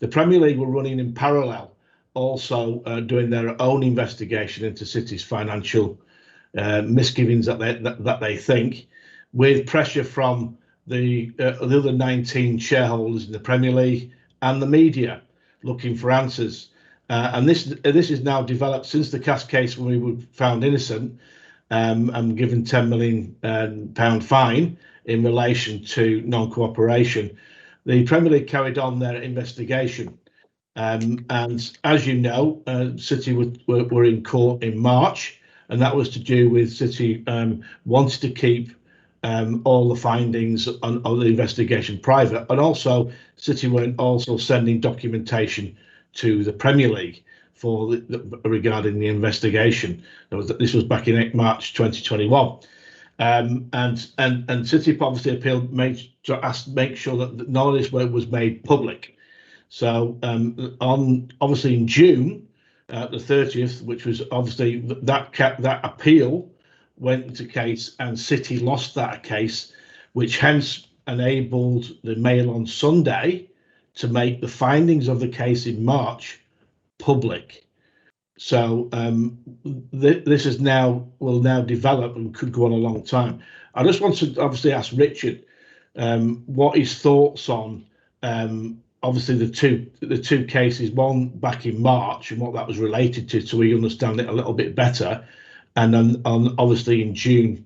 the Premier League were running in parallel, also doing their own investigation into City's financial misgivings that they think, with pressure from the other 19 shareholders in the Premier League and the media looking for answers. And this is now developed since the CAS case, when we were found innocent and given £10 million fine in relation to non-cooperation. The Premier League carried on their investigation. And as you know, City were in court in March, and that was to do with City wanted to keep all the findings of the investigation private, and also City weren't also sending documentation to the Premier League regarding the investigation. This was back in March 2021, and City obviously appealed, make sure that none of this was made public. So obviously in June the 30th, which was obviously that appeal went into case, and City lost that case, which hence enabled the Mail on Sunday to make the findings of the case in March public. So this is will now develop and could go on a long time. I just want to obviously ask Richard what his thoughts on obviously the two cases, one back in March and what that was related to, so we understand it a little bit better, and then obviously in June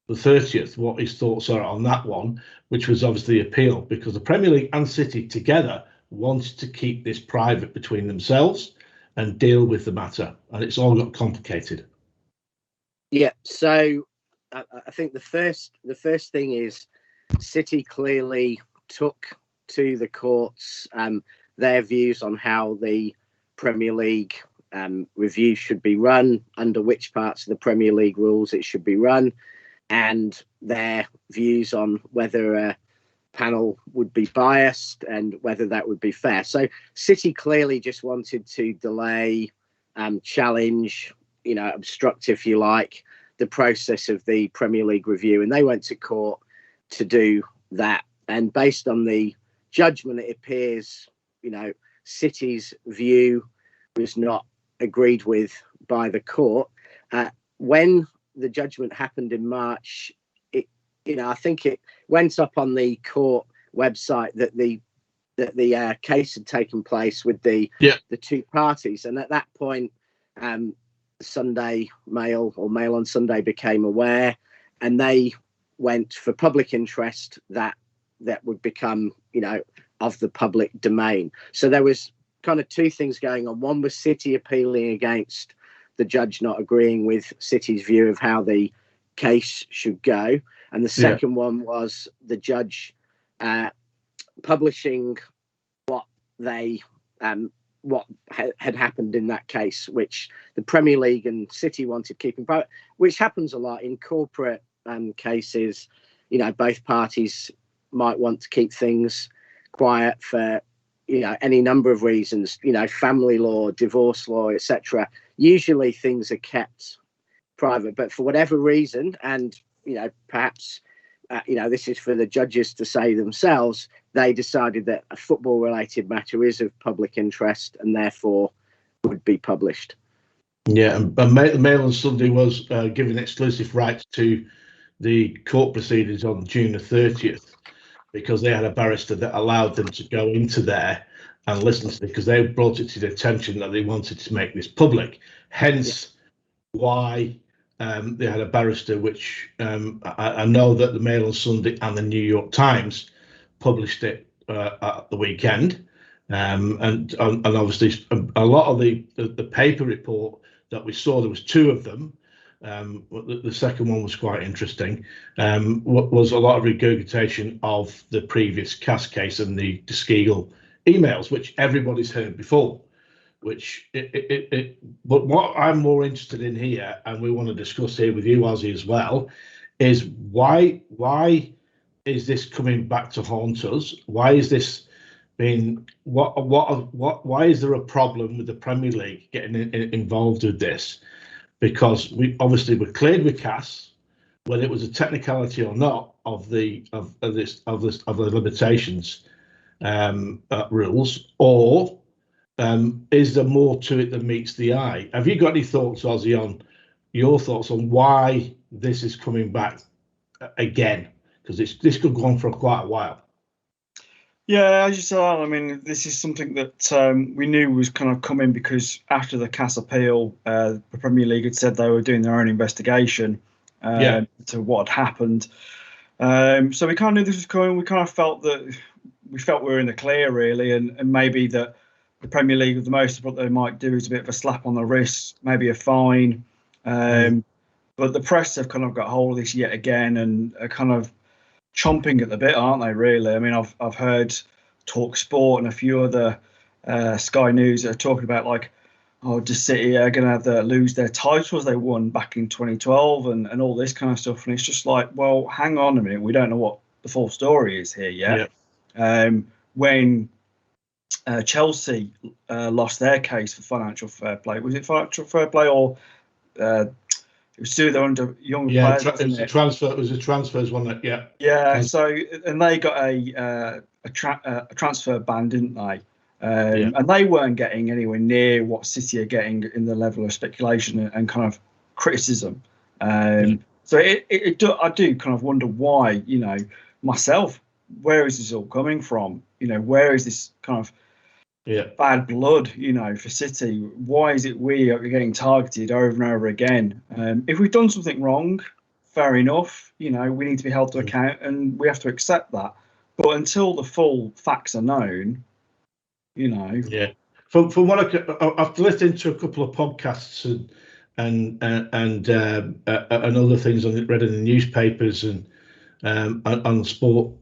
the 30th, what his thoughts are on that one, which was obviously appeal, because the Premier League and City together wanted to keep this private between themselves and deal with the matter, and it's all got complicated. Yeah, so I think the first thing is City clearly took to the courts their views on how the Premier League review should be run, under which parts of the Premier League rules it should be run, and their views on whether a panel would be biased and whether that would be fair. So City clearly just wanted to delay, challenge, obstruct, if you like, the process of the Premier League review, and they went to court to do that. And based on the judgment, it appears, City's view was not agreed with by the court. When the judgment happened in March, I think it went up on the court website that the case had taken place with the two parties, and at that point, Sunday Mail or Mail on Sunday became aware, and they went for public interest that would become, of the public domain. So there was kind of two things going on. One was City appealing against the judge not agreeing with City's view of how the case should go, and the second one was the judge publishing what had happened in that case, which the Premier League and City wanted keeping private, which happens a lot in corporate cases. Both parties might want to keep things quiet for any number of reasons, family law, divorce law, etc. Usually things are kept private, but for whatever reason, and perhaps this is for the judges to say themselves, they decided that a football related matter is of public interest and therefore would be published. Yeah, and Mail on Sunday was given exclusive rights to the court proceedings on June the 30th, because they had a barrister that allowed them to go into there and listen to it, because they brought it to their attention that they wanted to make this public. Hence why they had a barrister, which I know that the Mail on Sunday and the New York Times published it at the weekend, and obviously a lot of the paper report that we saw, there was two of them. The second one was quite interesting. Was a lot of regurgitation of the previous CAS case and the Deskiegel emails, which everybody's heard before. But what I'm more interested in here, and we want to discuss here with you, Ozzy, as well, is why is this coming back to haunt us? Why is this being why is there a problem with the Premier League getting involved with this? Because we're cleared with CAS, whether it was a technicality or not of the limitations. rules, or is there more to it than meets the eye? Have you got any thoughts, Ozzy, on your thoughts on why this is coming back again? Because this could go on for quite a while. Yeah, as you said, I mean, this is something that we knew was kind of coming, because after the CAS appeal, the Premier League had said they were doing their own investigation to what had happened. So we kind of knew this was coming. We kind of felt we were in the clear, really, and maybe that the Premier League, the most of what they might do is a bit of a slap on the wrist, maybe a fine. But the press have kind of got hold of this yet again and are kind of chomping at the bit, aren't they, really? I mean, I've heard Talk Sport and a few other Sky News that are talking about, like, oh, does City are going to lose their titles they won back in 2012 and all this kind of stuff. And it's just like, well, hang on a minute. We don't know what the full story is here yet. Yeah. When Chelsea lost their case for financial fair play, was it financial fair play or it was still under young players? It was a transfer. It was a transfers, wasn't it? Yeah. So, and they got a transfer ban, didn't they? And they weren't getting anywhere near what City are getting in the level of speculation and kind of criticism. So I do kind of wonder why, myself, where is this all coming from? Where is this kind of bad blood, for City? Why is it we are getting targeted over and over again? If we've done something wrong, fair enough. We need to be held to account and we have to accept that. But until the full facts are known, Yeah. From what I've listened to a couple of podcasts and other things read in the newspapers and on sport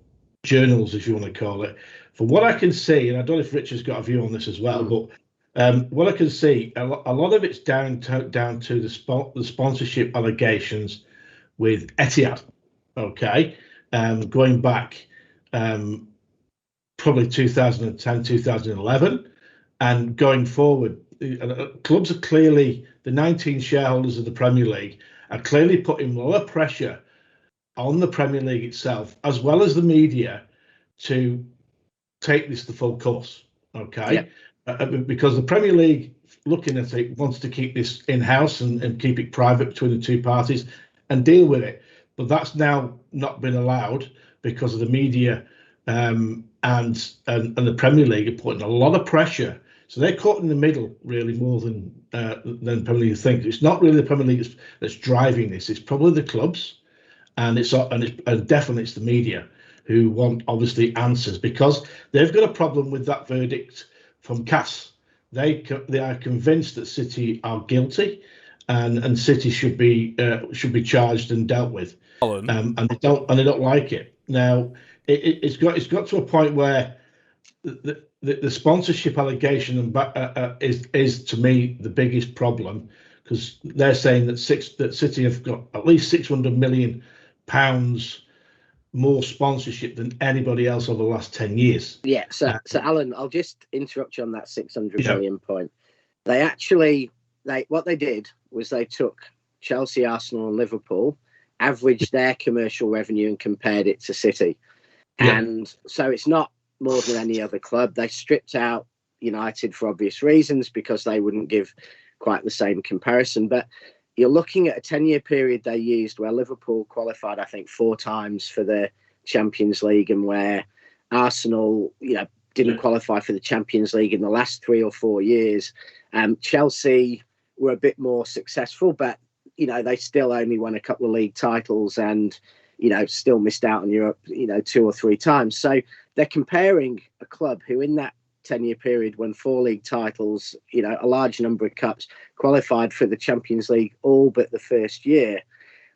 journals, if you want to call it. From what I can see, and I don't know if Richard's got a view on this as well, but what I can see, a lot of it's down to the sponsorship allegations with Etihad. Okay, going back probably 2010, 2011, and going forward, clubs are clearly, the 19 shareholders of the Premier League are clearly putting a lot of pressure on the Premier League itself, as well as the media, to take this the full course, okay? Because the Premier League, looking at it, wants to keep this in-house and keep it private between the two parties and deal with it. But that's now not been allowed because of the media and the Premier League are putting a lot of pressure. So they're caught in the middle, really, more than Premier League think. It's not really the Premier League that's driving this. It's probably the clubs, and definitely it's the media who want, obviously, answers, because they've got a problem with that verdict from CAS. They are convinced that City are guilty, and City should be charged and dealt with, and they don't like it. Now it's got to a point where the sponsorship allegation is to me the biggest problem, because they're saying that City have got at least £600 million more sponsorship than anybody else over the last 10 years. Yeah, so Alan, I'll just interrupt you on that 600 million point. What they did was they took Chelsea, Arsenal and Liverpool, averaged their commercial revenue and compared it to City. And so it's not more than any other club. They stripped out United for obvious reasons, because they wouldn't give quite the same comparison. But you're looking at a 10-year period they used where Liverpool qualified, I think, 4 times for the Champions League, and where Arsenal, didn't qualify for the Champions League in the last 3 or 4 years. Chelsea were a bit more successful, but, they still only won a couple of league titles and, still missed out on Europe, 2 or 3 times. So they're comparing a club who in that 10-year period won 4 league titles, a large number of cups, qualified for the Champions League all but the first year,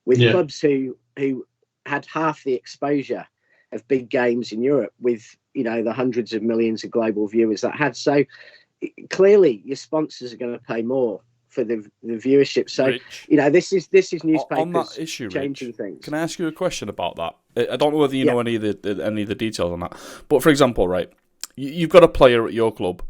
with clubs who had half the exposure of big games in Europe, with the hundreds of millions of global viewers that had. So clearly your sponsors are going to pay more for the viewership. So Rich, this is newspapers on that issue, changing Rich, things. Can I ask you a question about that? I don't know whether you know any of the details on that, but for example, right, you've got a player at your club,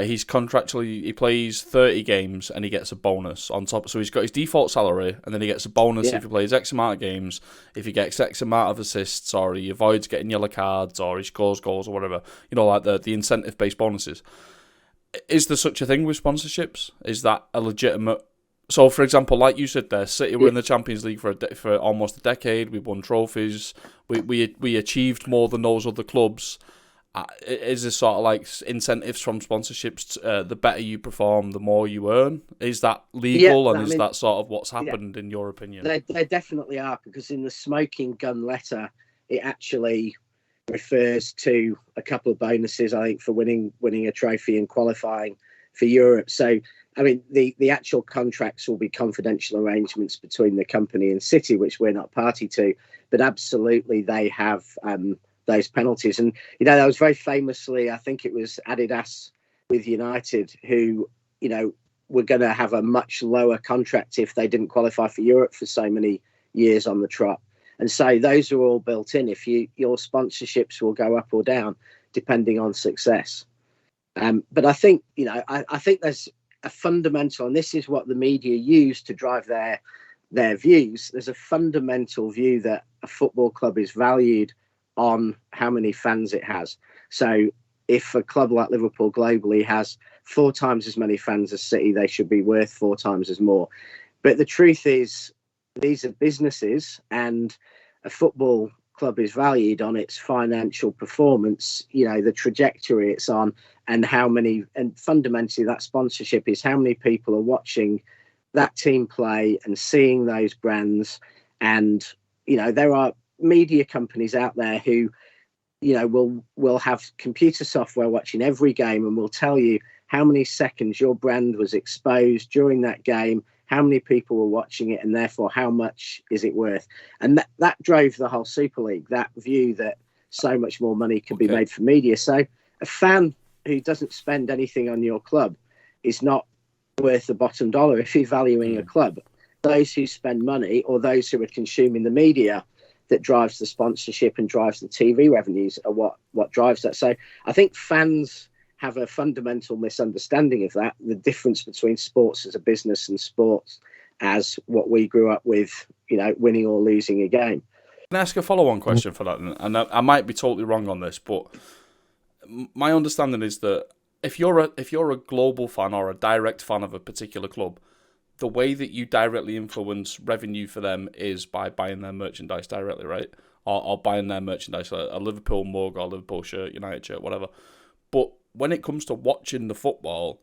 He's contractually, he plays 30 games and he gets a bonus on top. So he's got his default salary and then he gets a bonus if he plays X amount of games, if he gets X amount of assists, or he avoids getting yellow cards, or he scores goals or whatever. You know, like the incentive-based bonuses. Is there such a thing with sponsorships? Is that a legitimate... So, for example, like you said there, City were in the Champions League for almost a decade. We won trophies. We achieved more than those other clubs. Is this sort of like incentives from sponsorships? The better you perform, the more you earn. Is that legal, and is that sort of what's happened in your opinion? They definitely are, because in the smoking gun letter, it actually refers to a couple of bonuses, I think, for winning a trophy and qualifying for Europe. So, I mean, the actual contracts will be confidential arrangements between the company and City, which we're not party to, but absolutely they have those penalties. And, you know, that was very famously, I think it was Adidas with United, who, you know, were going to have a much lower contract if they didn't qualify for Europe for so many years on the trot. And so those are all built in. If your sponsorships will go up or down depending on success. But I think, you know, I think there's a fundamental, and this is what the media use to drive their views. There's a fundamental view that a football club is valued on how many fans it has. So if a club like Liverpool globally has 4 times as many fans as City, they should be worth 4 times as more. But the truth is, these are businesses, and a football club is valued on its financial performance, you know, the trajectory it's on, and how many, and fundamentally that sponsorship is how many people are watching that team play and seeing those brands. And, you know, there are media companies out there who, you know, will have computer software watching every game and will tell you how many seconds your brand was exposed during that game, how many people were watching it, and therefore how much is it worth. And that drove the whole Super League, that view that so much more money could be made for media. So a fan who doesn't spend anything on your club is not worth the bottom dollar if you're valuing a club. Those who spend money, or those who are consuming the media that drives the sponsorship and drives the TV revenues, are what drives that. So I think fans have a fundamental misunderstanding of that, the difference between sports as a business and sports as what we grew up with, you know, winning or losing a game. Can I ask a follow-on question for that? And I might be totally wrong on this, but my understanding is that if you're a global fan or a direct fan of a particular club, the way that you directly influence revenue for them is by buying their merchandise directly, right? Or buying their merchandise, a Liverpool mug or Liverpool shirt, United shirt, whatever. But when it comes to watching the football,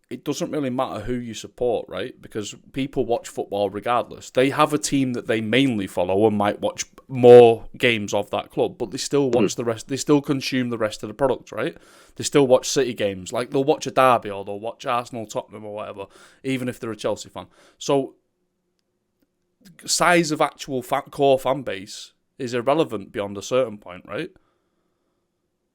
it doesn't really matter who you support, right? Because people watch football regardless. They have a team that they mainly follow and might watch more games of that club, but they still watch the rest. They still consume the rest of the product, right? They still watch City games. Like, they'll watch a derby or they'll watch Arsenal, Tottenham or whatever, even if they're a Chelsea fan. So size of actual core fan base is irrelevant beyond a certain point, right?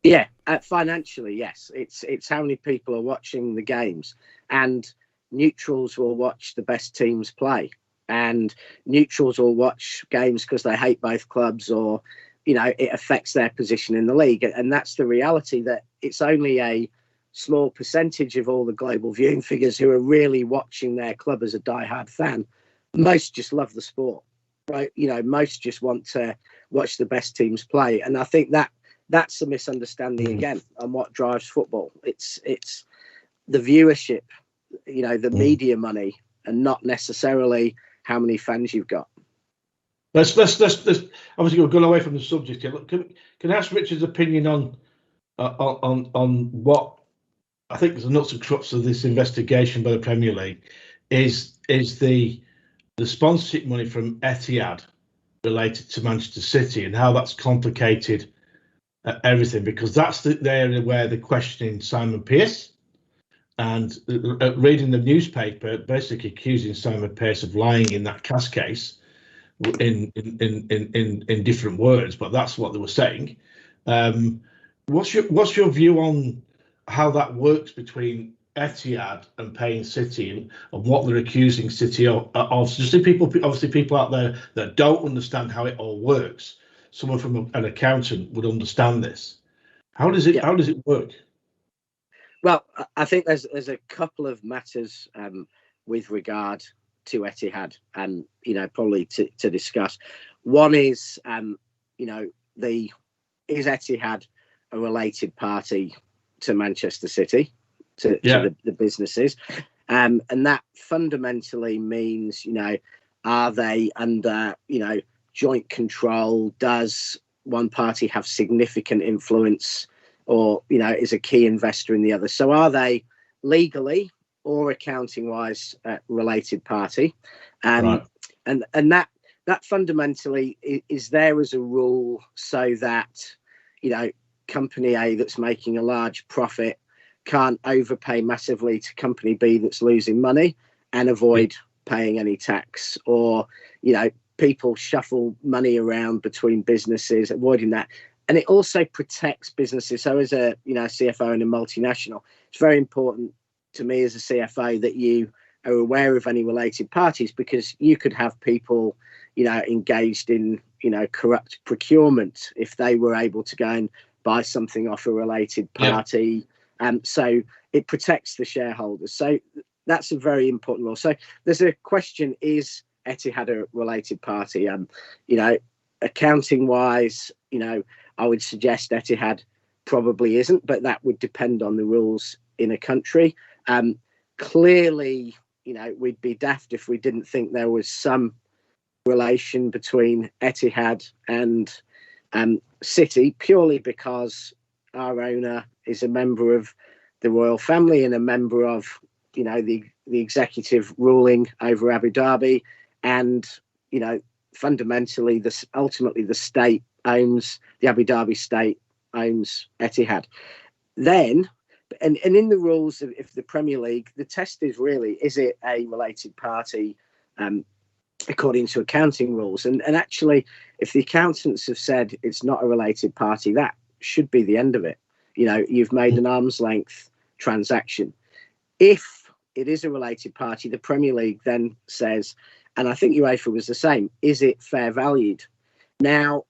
Yeah, financially, yes. It's how many people are watching the games, and neutrals will watch the best teams play, and neutrals will watch games because they hate both clubs, or, you know, it affects their position in the league. And that's the reality, that it's only a small percentage of all the global viewing figures who are really watching their club as a diehard fan. Most just love the sport, right? You know, most just want to watch the best teams play. And I think that's a misunderstanding again on what drives football. It's the viewership, you know, the media money, and not necessarily how many fans you've got. Let's obviously we're going away from the subject here. Look, can I ask Richard's opinion on what I think is the nuts and crux of this investigation by the Premier League is the sponsorship money from Etihad related to Manchester City, and how that's complicated everything, because that's the area where they're questioning Simon Pearce, and reading the newspaper basically accusing Simon Pearce of lying in that CAS case in different words, but that's what they were saying. What's your view on how that works between Etihad and paying City, and what they're accusing City of? Just people out there that don't understand how it all works. Someone from an accountant would understand this. How does it work? Well, I think there's a couple of matters with regard to Etihad, and probably to discuss. One is, is Etihad a related party to Manchester City, to the businesses, and that fundamentally means, are they under joint control? Does one party have significant influence, or is a key investor in the other? So are they legally or accounting wise related party? Right. And that fundamentally is there as a rule, so that company A that's making a large profit can't overpay massively to company B that's losing money and avoid paying any tax, or people shuffle money around between businesses, avoiding that. And it also protects businesses. So as a CFO in a multinational, it's very important to me as a CFO that you are aware of any related parties, because you could have people engaged in corrupt procurement if they were able to go and buy something off a related party. So it protects the shareholders. So that's a very important rule. So there's a question: is Etihad a related party? Accounting wise, I would suggest Etihad probably isn't, but that would depend on the rules in a country. Clearly, we'd be daft if we didn't think there was some relation between Etihad and City, purely because our owner is a member of the royal family and a member of the executive ruling over Abu Dhabi, and fundamentally ultimately the state owns, the Abu Dhabi state owns Etihad. Then and in the rules of the Premier League, the test is really, is it a related party according to accounting rules? And actually, if the accountants have said it's not a related party, that should be the end of it. You've made an arm's length transaction. If it is a related party, the Premier League then says, and I think UEFA was the same, is it fair valued? Now,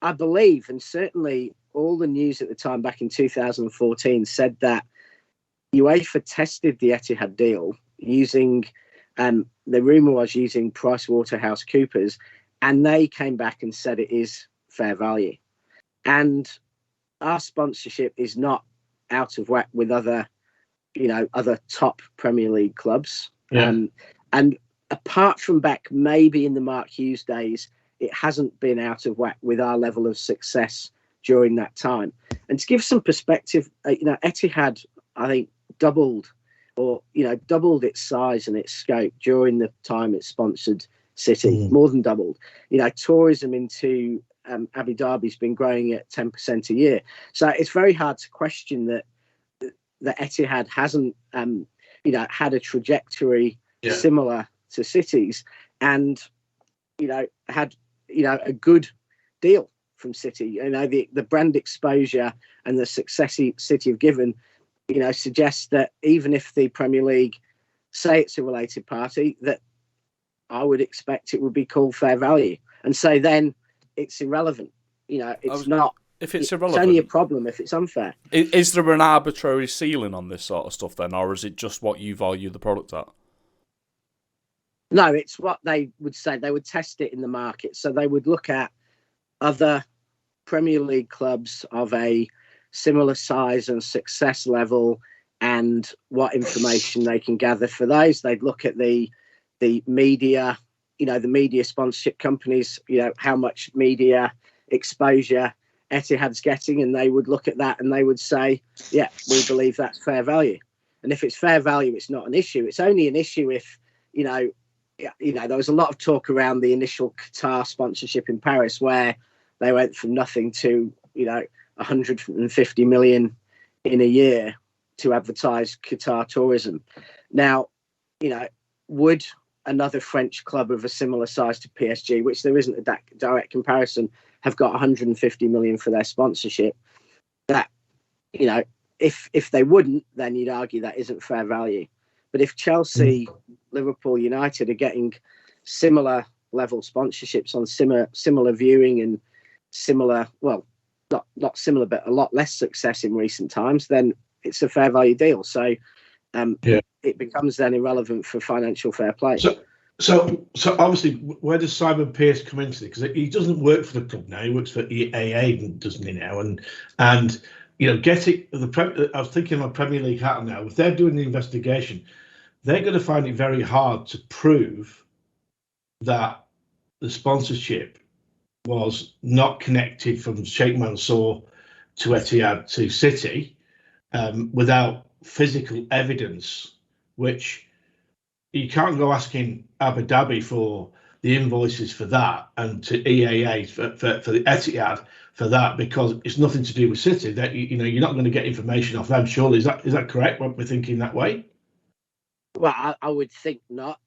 I believe, and certainly all the news at the time back in 2014 said that UEFA tested the Etihad deal using, the rumour was using PricewaterhouseCoopers, and they came back and said it is fair value. And our sponsorship is not out of whack with other top Premier League clubs. And apart from back maybe in the Mark Hughes days, it hasn't been out of whack with our level of success during that time. And to give some perspective, Etihad, I think, doubled its size and its scope during the time it sponsored City, more than doubled. Tourism into Abu Dhabi's been growing at 10% a year. So it's very hard to question that Etihad hasn't, had a trajectory similar to City's, and, had, a good deal from City. The brand exposure and the success City have given, suggests that even if the Premier League say it's a related party, that I would expect it would be called fair value. And so then it's irrelevant. It's not. If it's irrelevant, it's only a problem if it's unfair. Is there an arbitrary ceiling on this sort of stuff then, or is it just what you value the product at? No, it's what they would say. They would test it in the market. So they would look at other Premier League clubs of a similar size and success level, and what information they can gather for those. They'd look at the media, the media sponsorship companies, how much media exposure Etihad's getting, and they would look at that and they would say, yeah, we believe that's fair value. And if it's fair value, it's not an issue. It's only an issue if, there was a lot of talk around the initial Qatar sponsorship in Paris, where they went from nothing to, 150 million in a year to advertise Qatar tourism. Now, would another French club of a similar size to PSG, which there isn't a direct comparison, have got 150 million for their sponsorship? That, if they wouldn't, then you'd argue that isn't fair value. But if Chelsea, Liverpool, United are getting similar level sponsorships on similar viewing and similar, well, not similar, but a lot less success in recent times, then it's a fair value deal. So it becomes then irrelevant for financial fair play. So obviously, where does Simon Pearce come into it? Because he doesn't work for the club now; he works for EAA, doesn't he now? And you know, I was thinking of Premier League hat now. If they're doing the investigation, they're going to find it very hard to prove that the sponsorship was not connected from Sheikh Mansour to Etihad to City without physical evidence, which you can't go asking Abu Dhabi for the invoices for that and to EAA for the Etihad for that, because it's nothing to do with City. That you know, you're not going to get information off them. Surely, is that correct? We're thinking that way. Well, I would think not,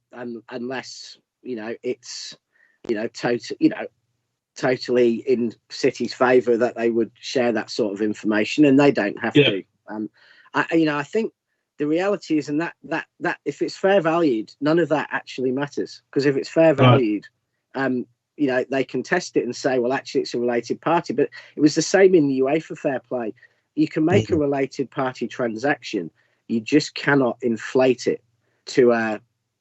unless you know it's totally in City's favour that they would share that sort of information, and they don't have to. I think the reality is, and that if it's fair valued, none of that actually matters, because if it's fair valued, they can test it and say, well, actually, it's a related party. But it was the same in the UEFA fair play. You can make a related party transaction, you just cannot inflate it to a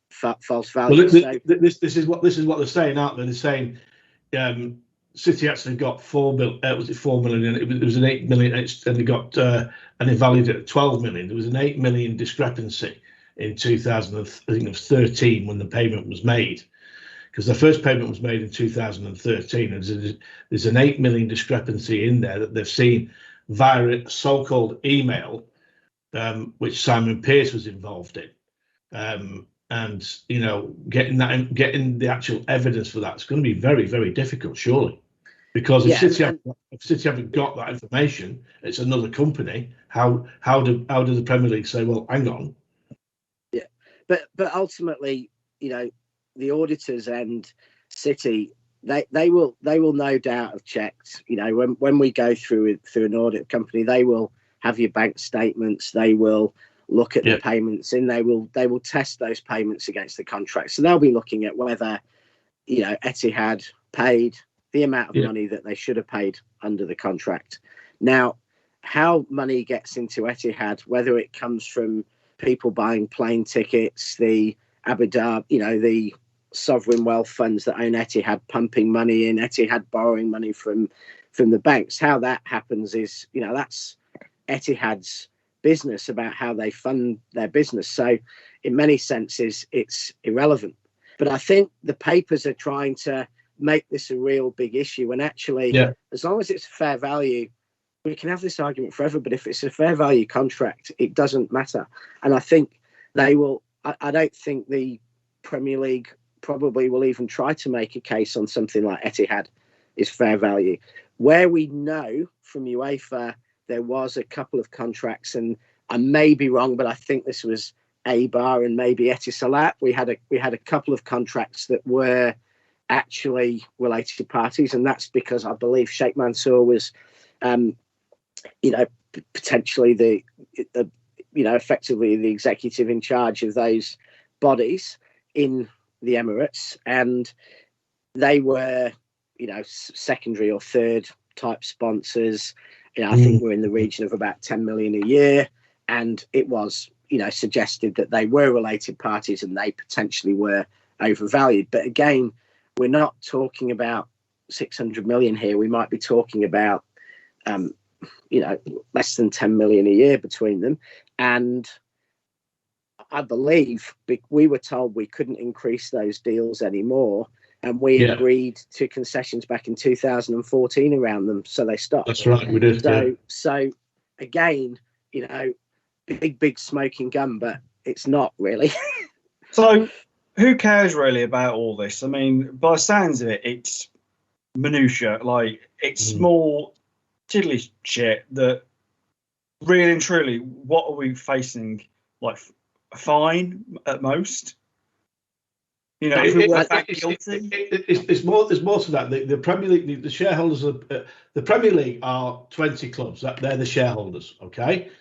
false value. Well, this is what they're saying, aren't they? They're saying City actually got 4 million. Was it 4 million? It was an 8 million, and they got an invalid at 12 million. There was an 8 million discrepancy in 2013 when the payment was made, because the first payment was made in 2013, and there's an 8 million discrepancy in there that they've seen via a so-called email, which Simon Pearce was involved in. And you know, getting the actual evidence for that's going to be very, very difficult, surely, because if City haven't got that information, it's another company. How do the Premier League say, well, hang on? Yeah, but ultimately, you know, the auditors and City, they will no doubt have checked. You know, when we go through an audit company, they will have your bank statements. They will look at the payments in. They will test those payments against the contract. So they'll be looking at whether, you know, Etihad paid the amount of money that they should have paid under the contract. Now, how money gets into Etihad, whether it comes from people buying plane tickets, the Abu Dhabi, you know, the sovereign wealth funds that own Etihad pumping money in, Etihad borrowing money from the banks, how that happens is, you know, that's Etihad's business about how they fund their business. So in many senses, it's irrelevant. But I think the papers are trying to make this a real big issue, when actually, as long as it's fair value, we can have this argument forever, but if it's a fair value contract, it doesn't matter. And I think they will, I don't think the Premier League probably will even try to make a case on something like Etihad is fair value. Where we know from UEFA, there was a couple of contracts, and I may be wrong, but I think this was A-Bar and maybe Etisalat. We had a couple of contracts that were actually related parties, and that's because I believe Sheikh Mansour was, potentially effectively the executive in charge of those bodies in the Emirates, and they were, you know, secondary or third type sponsors. You know, I think we're in the region of about 10 million a year, and it was, you know, suggested that they were related parties and they potentially were overvalued. But again, we're not talking about 600 million here. We might be talking about, less than 10 million a year between them. And I believe we were told we couldn't increase those deals anymore. And we agreed to concessions back in 2014 around them, so they stopped. That's right, we did. So again, you know, big smoking gun, but it's not really. So who cares really about all this? I mean, by the sounds of it, it's minutiae. Like, it's small tiddly shit that really and truly, what are we facing? Like a fine at most? You know, it's more. There's more to that. The Premier League, the shareholders of the Premier League are 20 clubs. They're the shareholders, okay,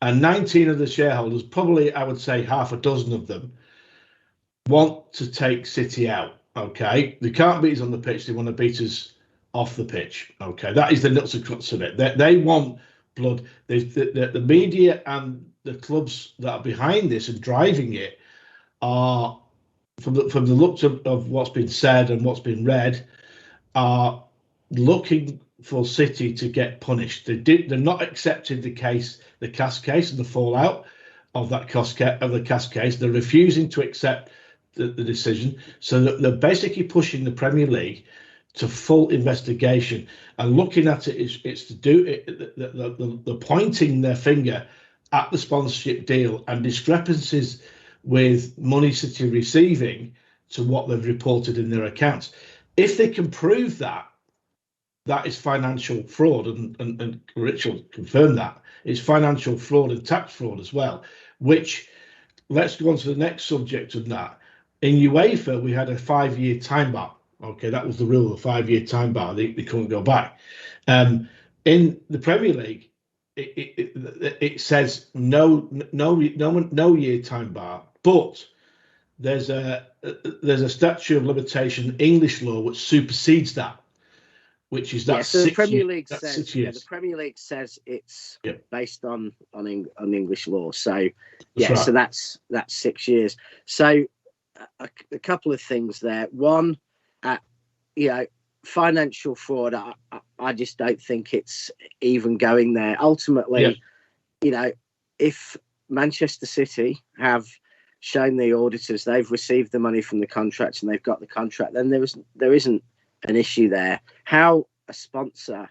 and 19 of the shareholders, probably I would say half a dozen of them, want to take City out. Okay, they can't beat us on the pitch. They want to beat us off the pitch. Okay, that is the nuts and guts of it. They want blood. The media and the clubs that are behind this and driving it are, from the looks of what's been said and what's been read, are looking for City to get punished. They're not accepting the CAS case and the fallout of that CAS case. They're refusing to accept the decision. So they're basically pushing the Premier League to full investigation, and looking at it, it's to do it. They're pointing their finger at the sponsorship deal and discrepancies with money City receiving to what they've reported in their accounts. If they can prove that is financial fraud, and Rich will confirm that it's financial fraud and tax fraud as well. Which, let's go on to the next subject of that. In UEFA, we had a 5-year time bar. Okay, that was the rule, a 5-year time bar. They couldn't go back. In the Premier League, it says no year time bar, but there's a statute of limitation English law which supersedes that, which is that. So the Premier League says, 6 years. the Premier League says it's based on English law. So That's so right. that's 6 years. So a couple of things there. One, financial fraud. I just don't think it's even going there. Ultimately, if Manchester City have shown the auditors they've received the money from the contract and they've got the contract, then there isn't an issue there. How a sponsor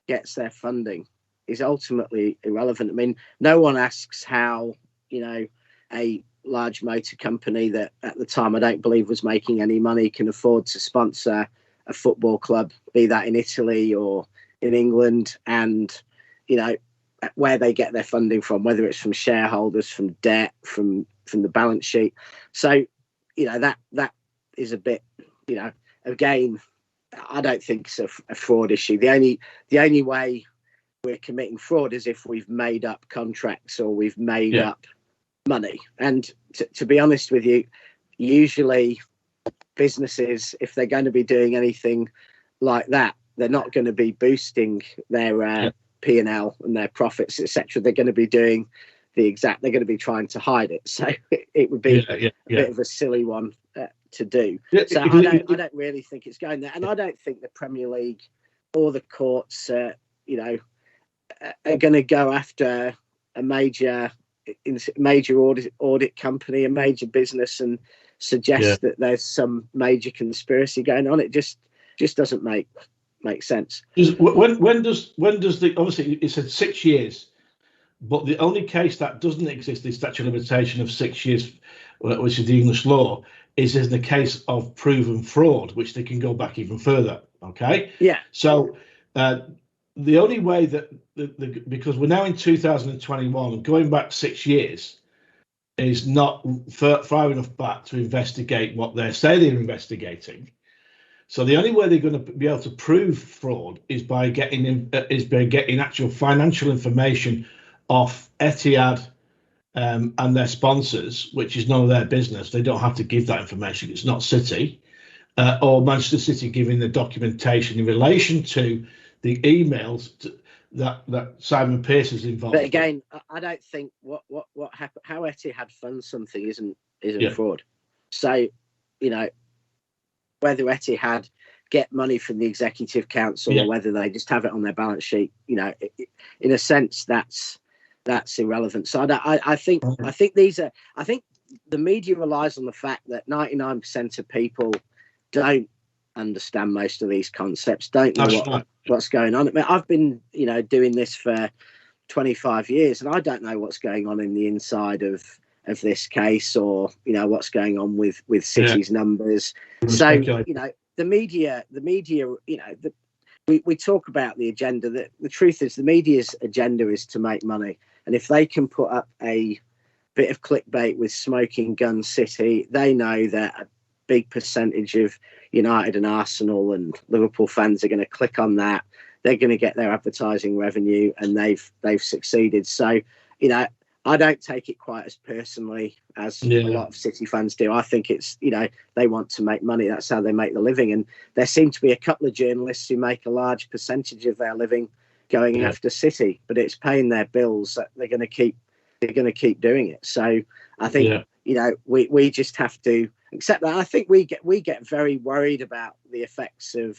gets their funding is ultimately irrelevant. I mean, no one asks how, a large motor company that at the time I don't believe was making any money can afford to sponsor a football club, be that in Italy or in England, and, where they get their funding from, whether it's from shareholders, from debt, from the balance sheet. So, that is a bit, again, I don't think it's a fraud issue. The only way we're committing fraud is if we've made up contracts or we've made up money. And to be honest with you, usually businesses, if they're going to be doing anything like that, they're not going to be boosting their P&L and their profits, etc. They're going to be doing they're going to be trying to hide it. So it would be a bit of a silly one to do. So I don't really think it's going there, and I don't think the Premier League or the courts, are going to go after a major audit company, a major business, and suggest that there's some major conspiracy going on. It just doesn't make sense. When does the, obviously it said 6 years, but the only case that doesn't exist, the statute of limitation of 6 years, which is the English law, is in the case of proven fraud, which they can go back even further. Okay. Yeah. So the only way that because we're now in 2021 and going back 6 years is not far enough back to investigate what they say they're investigating. So the only way they're going to be able to prove fraud is by getting actual financial information off Etihad and their sponsors, which is none of their business. They don't have to give that information. It's not City or Manchester City giving the documentation in relation to the emails that Simon Pearce is involved. But again, I don't think what happened, how Etihad funds something isn't fraud. So, whether Etihad get money from the executive council or whether they just have it on their balance sheet, in a sense, that's irrelevant. So I think the media relies on the fact that 99% of people don't understand most of these concepts, don't know what's going on. I mean, I've been doing this for 25 years and I don't know what's going on in the inside of this case or what's going on with City's numbers. So the media we talk about the agenda. The truth is the media's agenda is to make money, and if they can put up a bit of clickbait with smoking gun City, they know that a big percentage of United and Arsenal and Liverpool fans are going to click on that. They're going to get their advertising revenue, and they've succeeded. So I don't take it quite as personally as a lot of City fans do. I think it's, they want to make money. That's how they make the living. And there seem to be a couple of journalists who make a large percentage of their living going after City, but it's paying their bills that they're going to keep doing it. So I think we just have to accept that. I think we get very worried about the effects of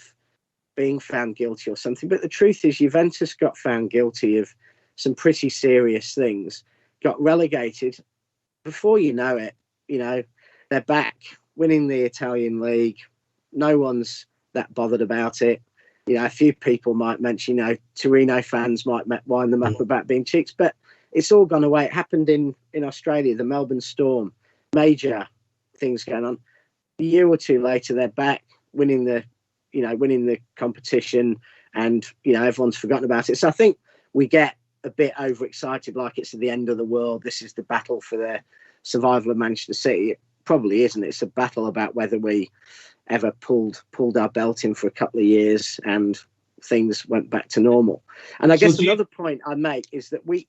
being found guilty or something. But the truth is, Juventus got found guilty of some pretty serious things, got relegated. Before you know it, they're back winning the Italian league. No one's that bothered about it. A few people might mention, Torino fans might wind them up about being cheats, but it's all gone away. It happened in Australia, the Melbourne Storm, major things going on. A year or two later, they're back winning the competition, and everyone's forgotten about it. So I think we get a bit overexcited, like it's the end of the world. This is the battle for the survival of Manchester City. It probably isn't. It's a battle about whether we ever pulled our belt in for a couple of years and things went back to normal. And I guess another point I make is that we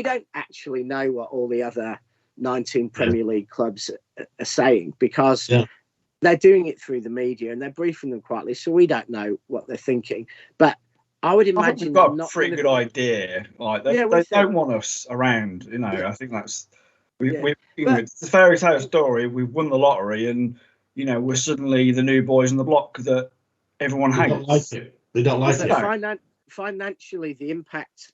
don't actually know what all the other 19 Premier League clubs are saying, because they're doing it through the media and they're briefing them quietly, so we don't know what they're thinking. But I would imagine we've got a pretty good idea. Like they don't want us around. I think that's it's a fairy tale story. We've won the lottery, and we're suddenly the new boys on the block that everyone hates. They don't like it. Financially, the impact.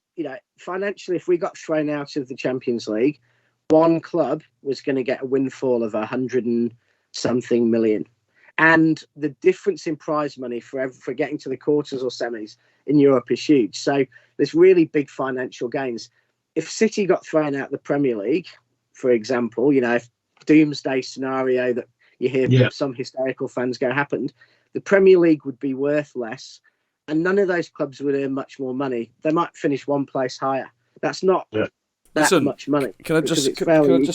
Financially, if we got thrown out of the Champions League, one club was going to get a windfall of 100 and something million. And the difference in prize money for getting to the quarters or semis in Europe is huge. So there's really big financial gains. If City got thrown out of the Premier League, for example, if doomsday scenario that you hear some hysterical fans go happened, the Premier League would be worth less, and none of those clubs would earn much more money. They might finish one place higher. That's not much money. Can I just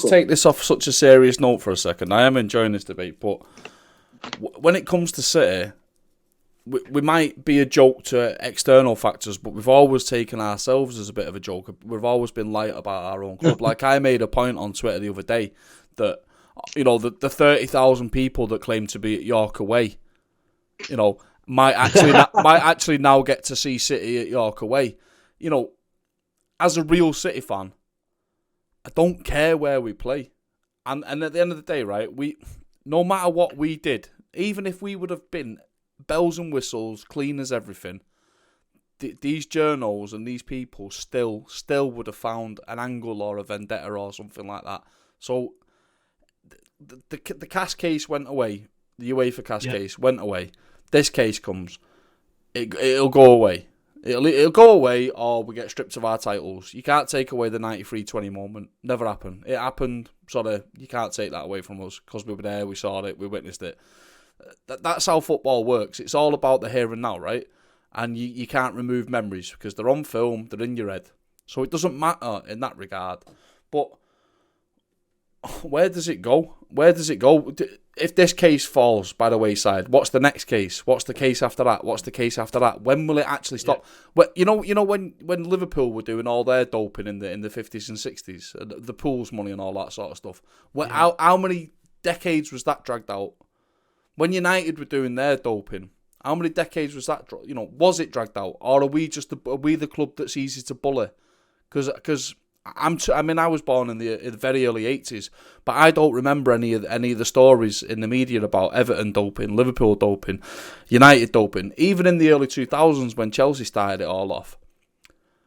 take this off such a serious note for a second? I am enjoying this debate, but when it comes to City, we might be a joke to external factors, but we've always taken ourselves as a bit of a joke. We've always been light about our own club. Like I made a point on Twitter the other day that, the 30,000 people that claim to be at York away, might actually now get to see City at York away. As a real City fan, I don't care where we play. And at the end of the day, right, no matter what we did, even if we would have been bells and whistles, clean as everything, these journals and these people still would have found an angle or a vendetta or something like that. So the CAS case went away. The UEFA CAS case went away. This case comes. It'll go away. It'll go away, or we get stripped of our titles. You can't take away the 93-20 moment. Never happened. It happened. You can't take that away from us because we were there, we saw it, we witnessed it. That's how football works. It's all about the here and now, right? And you can't remove memories because they're on film, they're in your head. So it doesn't matter in that regard. But where does it go? If this case falls by the wayside, what's the next case? What's the case after that? What's the case after that? When will it actually stop? Well, when Liverpool were doing all their doping in the 50s and 60s, the pools money and all that sort of stuff. How many decades was that dragged out? When United were doing their doping, how many decades was that? Was it dragged out, or are we the club that's easy to bully? Because I was born in the very early 80s, but I don't remember any of the stories in the media about Everton doping, Liverpool doping, United doping. Even in the early 2000s when Chelsea started it all off,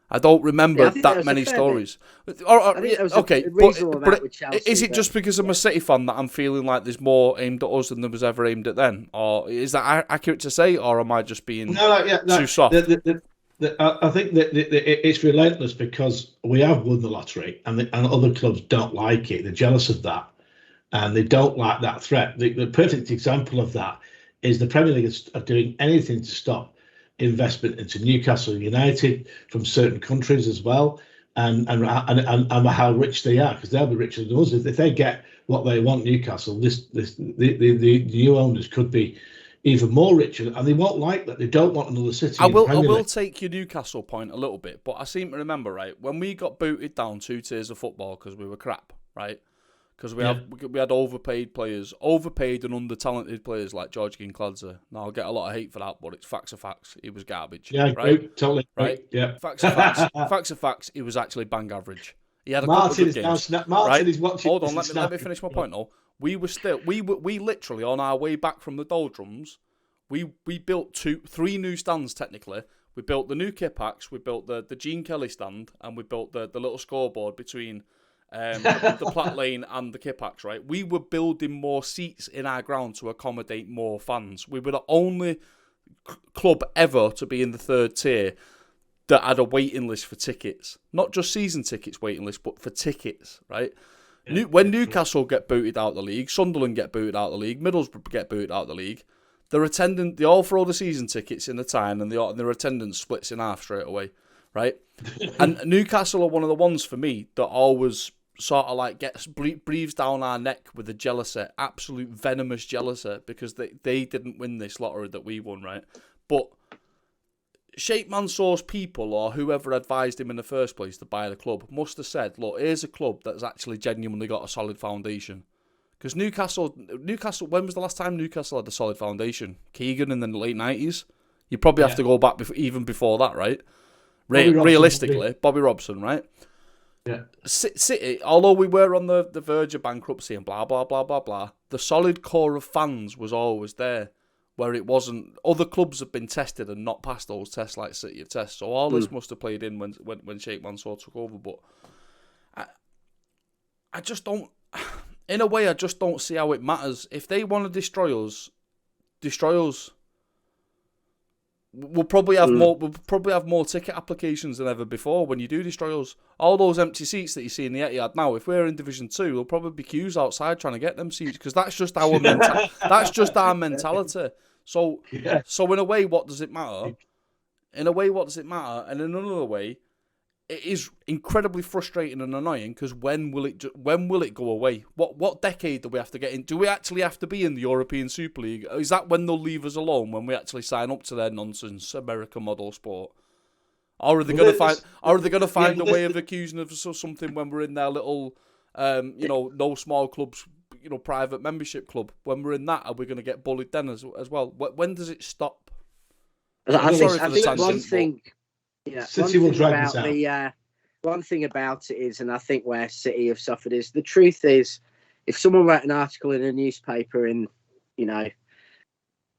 I don't remember that many stories. Okay, but is it just because I'm a City fan that I'm feeling like there's more aimed at us than there was ever aimed at them? Or is that accurate to say, or am I just being too soft? I think that it's relentless because we have won the lottery, and other clubs don't like it. They're jealous of that, and they don't like that threat. The perfect example of that is the Premier League are doing anything to stop investment into Newcastle United from certain countries as well, and how rich they are, because they'll be richer than us. If they get what they want, Newcastle, the new owners could be even more richer, and they won't like that. They don't want another City. I will take your Newcastle point a little bit, but I seem to remember, right, when we got booted down 2 tiers of football because we were crap, right? because we had overpaid players, overpaid and under-talented players like George Gincladze. Now, I'll get a lot of hate for that, but it's facts are facts. He was garbage. Yeah, right? Totally. Right? Yeah. Facts are facts. Facts are facts. He was actually bang average. He had a Martin couple of good is games. now Martin right? is watching. Hold on, let me finish my point though. We literally on our way back from the doldrums, we built 3 new stands technically. We built the new kit packs, we built the Gene Kelly stand, and we built the little scoreboard between the Platt Lane and the kit packs, right? We were building more seats in our ground to accommodate more fans. We were the only club ever to be in the 3rd tier that had a waiting list for tickets. Not just season tickets waiting list, but for tickets, right? Yeah. When Newcastle get booted out of the league, Sunderland get booted out of the league, Middlesbrough get booted out of the league, they all throw the season tickets in the time and their attendance splits in half straight away, right? And Newcastle are one of the ones for me that always sort of like breathes down our neck with a jealousy, absolute venomous jealousy, because they didn't win this lottery that we won, right? But Sheikh Mansour's people, or whoever advised him in the first place to buy the club, must have said, look, here's a club that's actually genuinely got a solid foundation. Because Newcastle, when was the last time Newcastle had a solid foundation? Keegan in the late 90s? You probably have to go back even before that, right? Realistically, Bobby Robson, right? Yeah. City, although we were on the verge of bankruptcy and blah, blah, blah, blah, blah, the solid core of fans was always there, where it wasn't. Other clubs have been tested and not passed those tests like City have tested. So all this must have played in when Sheikh Mansour took over. But I just don't. In a way, I just don't see how it matters. If they want to destroy us. We'll probably have more. We'll probably have more ticket applications than ever before when you do destroy us. All those empty seats that you see in the Etihad now, if we're in Division 2, there'll probably be queues outside trying to get them seats, because that's just our that's just our mentality. So in a way, what does it matter? In a way, what does it matter? And in another way, it is incredibly frustrating and annoying, because when will it go away? What decade do we have to get in? Do we actually have to be in the European Super League? Is that when they'll leave us alone, when we actually sign up to their nonsense American model sport? Or are they going to find a way of accusing us of something when we're in their little, no small clubs, private membership club? When we're in that, are we going to get bullied then as well? When does it stop? I think one thing. Yeah, City will drag this out. One thing about it is, and I think where City have suffered is, the truth is, if someone wrote an article in a newspaper in the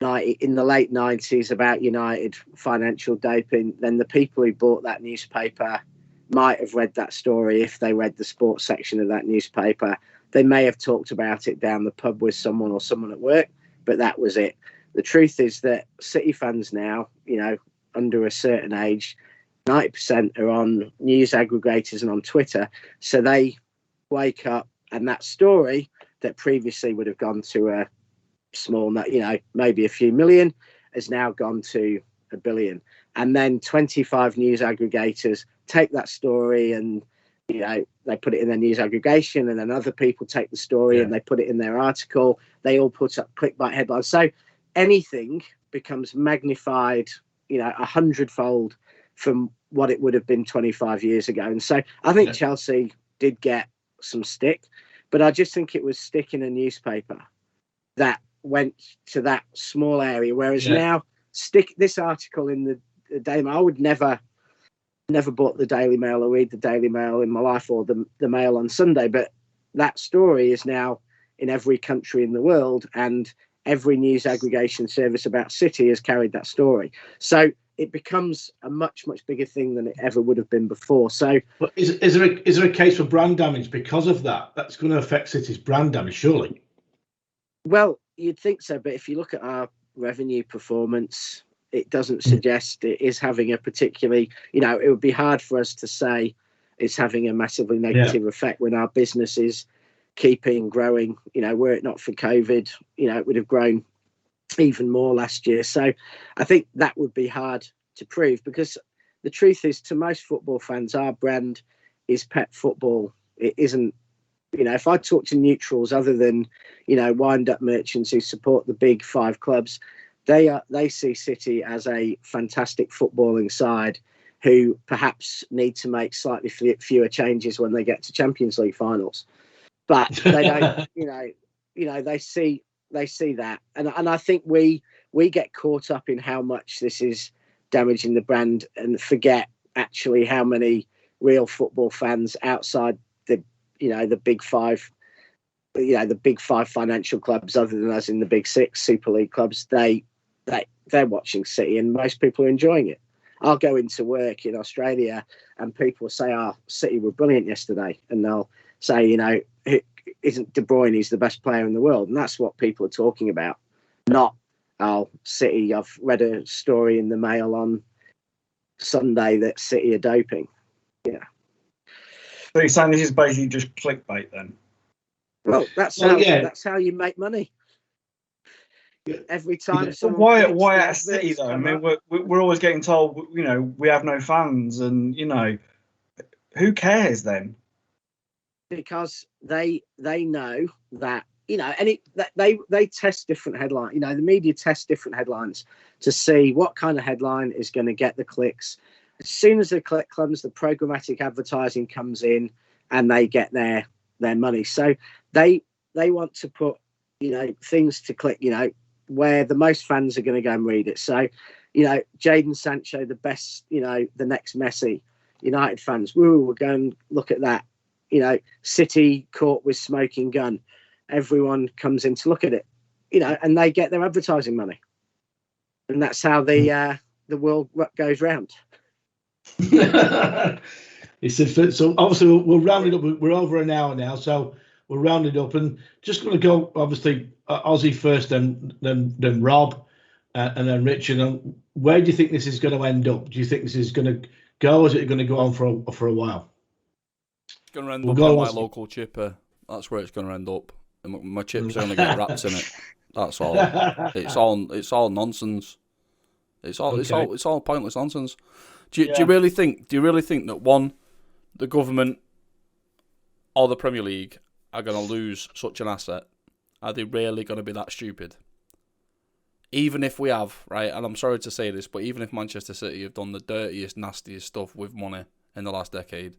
late 90s about United financial doping, then the people who bought that newspaper might have read that story. If they read the sports section of that newspaper, they may have talked about it down the pub with someone or someone at work, but that was it. The truth is that City fans now, under a certain age, 90% are on news aggregators and on Twitter. So they wake up, and that story that previously would have gone to a small, maybe a few million, has now gone to 1 billion. And then 25 news aggregators take that story and, they put it in their news aggregation, and then other people take the story and they put it in their article. They all put up clickbait headlines. So anything becomes magnified, 100-fold from what it would have been 25 years ago. And so I think Chelsea did get some stick, but I just think it was stick in a newspaper that went to that small area. Whereas now, stick this article in the Daily Mail. I would never bought the Daily Mail or read the Daily Mail in my life, or the Mail on Sunday. But that story is now in every country in the world, and every news aggregation service about City has carried that story. So it becomes a much, much bigger thing than it ever would have been before. So, but is there a case for brand damage because of that? That's going to affect City's brand damage, surely. Well, you'd think so, but if you look at our revenue performance, it doesn't suggest it is having a particularly, it would be hard for us to say it's having a massively negative effect when our business is keeping growing. Were it not for COVID, it would have grown even more last year. So I think that would be hard to prove, because the truth is, to most football fans, our brand is pet football. It isn't, if I talk to neutrals other than, wind up merchants who support the big 5 clubs, they see City as a fantastic footballing side who perhaps need to make slightly fewer changes when they get to Champions League finals. but they don't. They see that, and I think we get caught up in how much this is damaging the brand and forget actually how many real football fans outside the big five, the big five financial clubs other than us in the big six Super League clubs, they're watching City, and most people are enjoying it. I'll go into work in Australia and people say, City were brilliant yesterday, and they'll say, isn't De Bruyne, he's the best player in the world, and that's what people are talking about, not City. I've read a story in the Mail on Sunday that City are doping. Yeah. So you're saying this is basically just clickbait then? Well, that's how you make money. Every time. So why at City though? I mean, we're always getting told, we have no fans, and who cares then? Because they know that they test different headlines. The media test different headlines to see what kind of headline is going to get the clicks. As soon as the click comes, the programmatic advertising comes in, and they get their money. So they want to put things to click. Where the most fans are going to go and read it. So, Jadon Sancho, the best, the next Messi. United fans, we're going to look at that. City caught with smoking gun. Everyone comes in to look at it. And they get their advertising money. And that's how the world goes round. So obviously we'll round it up. We're over an hour now, so we'll round it up, and just going to go obviously Ozzy first, then Rob, and then Richard. And where do you think this is going to end up? Do you think this is going to go? Or is it going to go on for a while? It's going to end up on my local chipper. That's where it's going to end up. And my chips only get wrapped in it. That's all. It's all nonsense. It's all pointless nonsense. Do you really think that one, the government or the Premier League are going to lose such an asset? Are they really going to be that stupid? Even if we have, right, and I'm sorry to say this, but even if Manchester City have done the dirtiest, nastiest stuff with money in the last decade,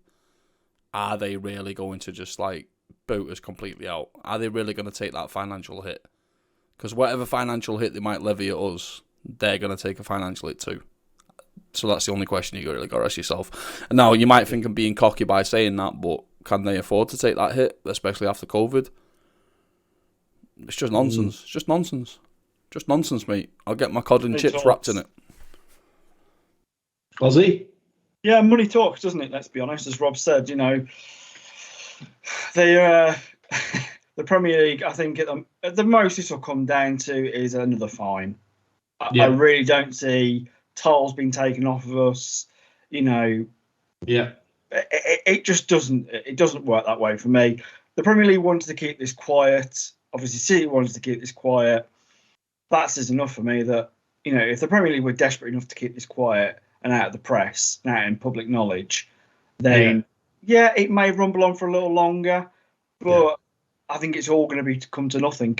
are they really going to just boot us completely out? Are they really going to take that financial hit? Because whatever financial hit they might levy at us, they're going to take a financial hit too. So that's the only question you really got to ask yourself. And now, you might think I'm being cocky by saying that, but can they afford to take that hit, especially after COVID? It's just nonsense. It's just nonsense. Just nonsense, mate. I'll get my cod and chips wrapped in it. Ozzy? Yeah, money talks, doesn't it? Let's be honest. As Rob said, the Premier League, I think at the most this will come down to is another fine. I really don't see tolls being taken off of us. Yeah. It just doesn't. It doesn't work that way for me. The Premier League wanted to keep this quiet. Obviously, City wanted to keep this quiet. That says enough for me that if the Premier League were desperate enough to keep this quiet and out of the press, and out in public knowledge, then it may rumble on for a little longer. But I think it's all going to come to nothing.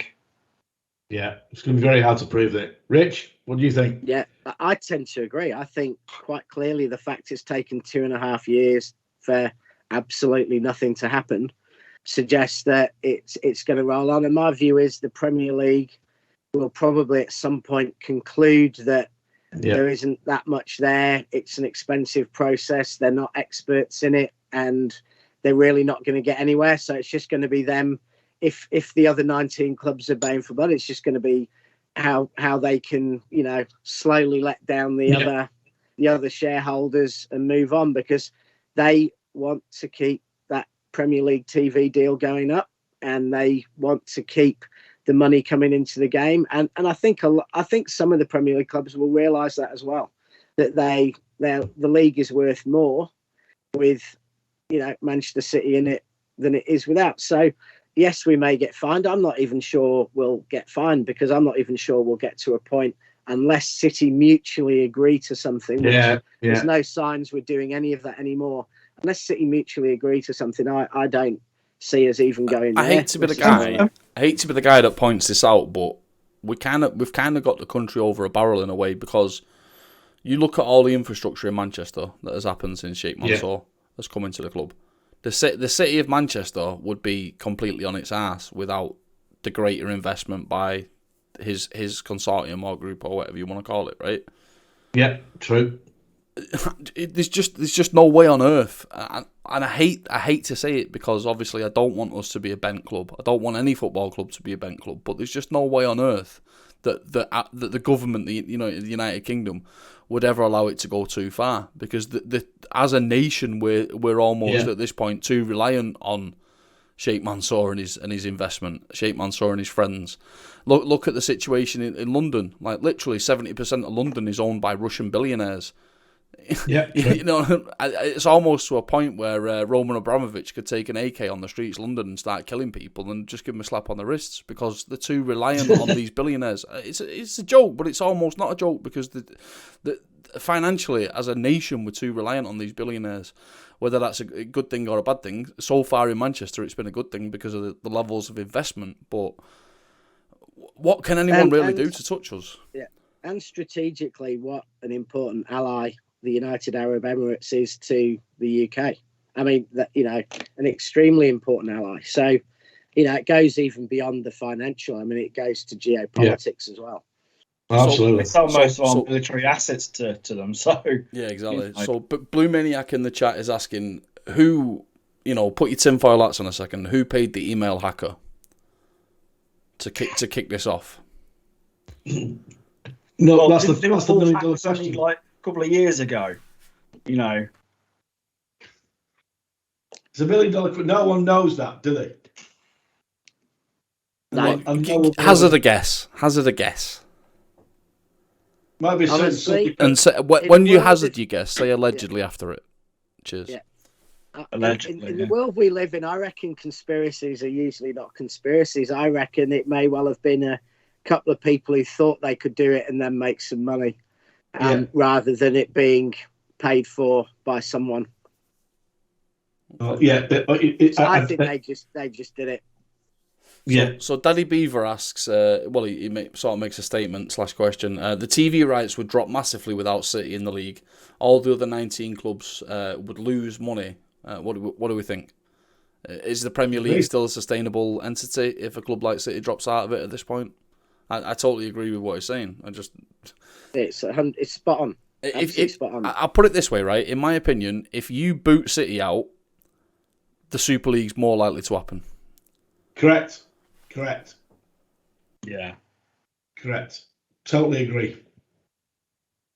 Yeah, it's going to be very hard to prove that. Rich, what do you think? Yeah, I tend to agree. I think quite clearly the fact it's taken 2.5 years for absolutely nothing to happen suggests that it's going to roll on. And my view is the Premier League will probably at some point conclude that there isn't that much there. It's an expensive process. They're not experts in it, and they're really not going to get anywhere. So it's just going to be them. If the other 19 clubs are baying for blood, it's just going to be how they can, slowly let down the other shareholders and move on, because they want to keep that Premier League TV deal going up, and they want to keep the money coming into the game. And I think some of the Premier League clubs will realise that as well, that the league is worth more with Manchester City in it than it is without. So yes, we may get fined. I'm not even sure we'll get fined, because I'm not even sure we'll get to a point unless City mutually agree to something. There's no signs we're doing any of that anymore. Unless City mutually agree to something, I don't see us even going there. I hate to be the guy that points this out, but we've kind of got the country over a barrel in a way, because you look at all the infrastructure in Manchester that has happened since Sheikh Mansour has come into the club. The city of Manchester would be completely on its ass without the greater investment by his consortium or group or whatever you want to call it, right? Yeah, true. There's just no way on earth, and I hate to say it because obviously I don't want us to be a bent club. I don't want any football club to be a bent club, but there's just no way on earth that the government, the United Kingdom, would ever allow it to go too far, because as a nation we're almost at this point too reliant on Sheikh Mansour and his investment, Sheikh Mansour and his friends. Look at the situation in London. Like literally 70% of London is owned by Russian billionaires. Yeah, it's almost to a point where Roman Abramovich could take an AK on the streets of London and start killing people and just give them a slap on the wrists because they're too reliant on these billionaires. It's a joke, but it's almost not a joke because the financially, as a nation, we're too reliant on these billionaires. Whether that's a good thing or a bad thing, so far in Manchester, it's been a good thing because of the levels of investment. But what can anyone really do to touch us? Yeah, and strategically, what an important ally the United Arab Emirates is to the UK. I mean, an extremely important ally. So, it goes even beyond the financial. I mean, it goes to geopolitics as well. Absolutely. It's almost our military assets to them. So yeah, exactly. So, but Blue Maniac in the chat is asking who, put your tinfoil hats on a second. Who paid the email hacker to kick this off? No, that's the $1 million question. Like a couple of years ago, It's $1 million. No one knows that, do they? Hazard a guess. Might be honestly, and when you hazard your guess, say allegedly after it. Cheers. Yeah. In the world we live in, I reckon conspiracies are usually not conspiracies. I reckon it may well have been a couple of people who thought they could do it and then make some money, rather than it being paid for by someone. Oh, yeah, I think they just did it. So Daddy Beaver asks, he sort of makes a statement / question. The TV rights would drop massively without City in the league. All the other 19 clubs would lose money. What do we think? Is the Premier League still a sustainable entity if a club like City drops out of it at this point? I totally agree with what he's saying. It's spot on. Spot on. I'll put it this way, right? In my opinion, if you boot City out, the Super League's more likely to happen. Correct. Yeah. Correct. Totally agree.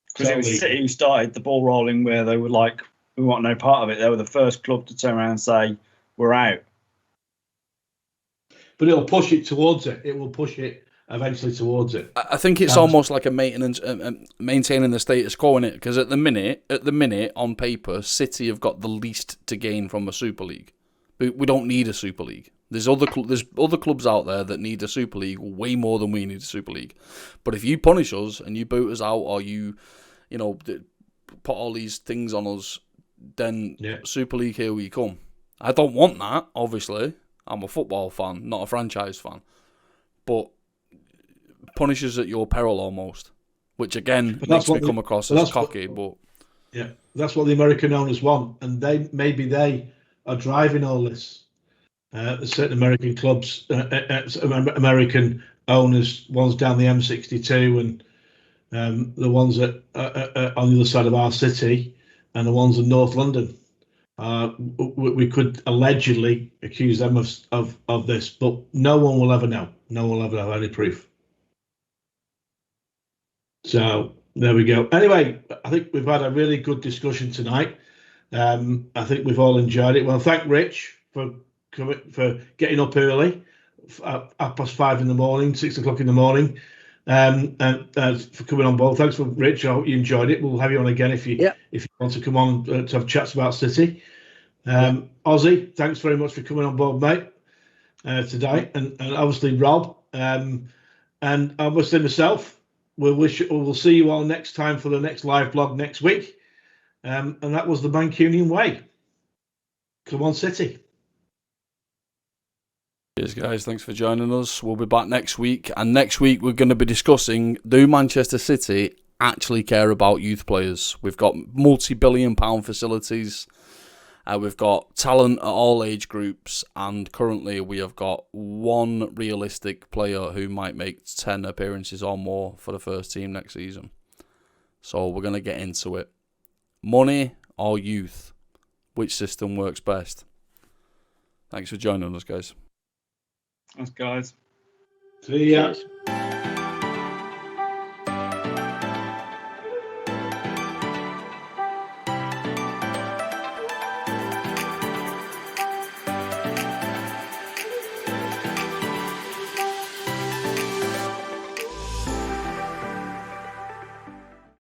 Because it was City who started the ball rolling where they were like, we want no part of it. They were the first club to turn around and say, we're out. But it'll push it towards it. It will push it eventually towards it. I think it's almost like a maintenance, maintaining the status quo in it. Because at the minute, on paper, City have got the least to gain from a Super League. We don't need a Super League. There's other clubs out there that need a Super League way more than we need a Super League. But if you punish us and you boot us out, or you put all these things on us, then Super League, here we come. I don't want that, obviously. I'm a football fan, not a franchise fan. But punish us at your peril almost, which again makes me come across as cocky. That's what the American owners want, and they are driving all this. Certain American clubs, American owners, ones down the M62 and the ones that on the other side of our city, and the ones in North London. We could allegedly accuse them of this, but no one will ever know. No one will ever have any proof. So there we go. Anyway, I think we've had a really good discussion tonight. I think we've all enjoyed it. Well, thank Rich for getting up early, at 5:30 in the morning, 6 o'clock in the morning, and for coming on board. Thanks for Rich. I hope you enjoyed it. We'll have you on again if you want to come on to have chats about City. Ozzy, thanks very much for coming on board, mate, today, and obviously Rob, and obviously myself. We'll see you all next time for the next live blog next week, and that was the Mancunian way. Come on, City. Cheers, guys. Thanks for joining us. We'll be back next week. And next week, we're going to be discussing, do Manchester City actually care about youth players? We've got multi-billion-pound facilities. We've got talent at all age groups, and currently we have got one realistic player who might make 10 appearances or more for the first team next season. So we're going to get into it. Money or youth? Which system works best? Thanks for joining us, guys. Thanks, guys. See ya. Cheers.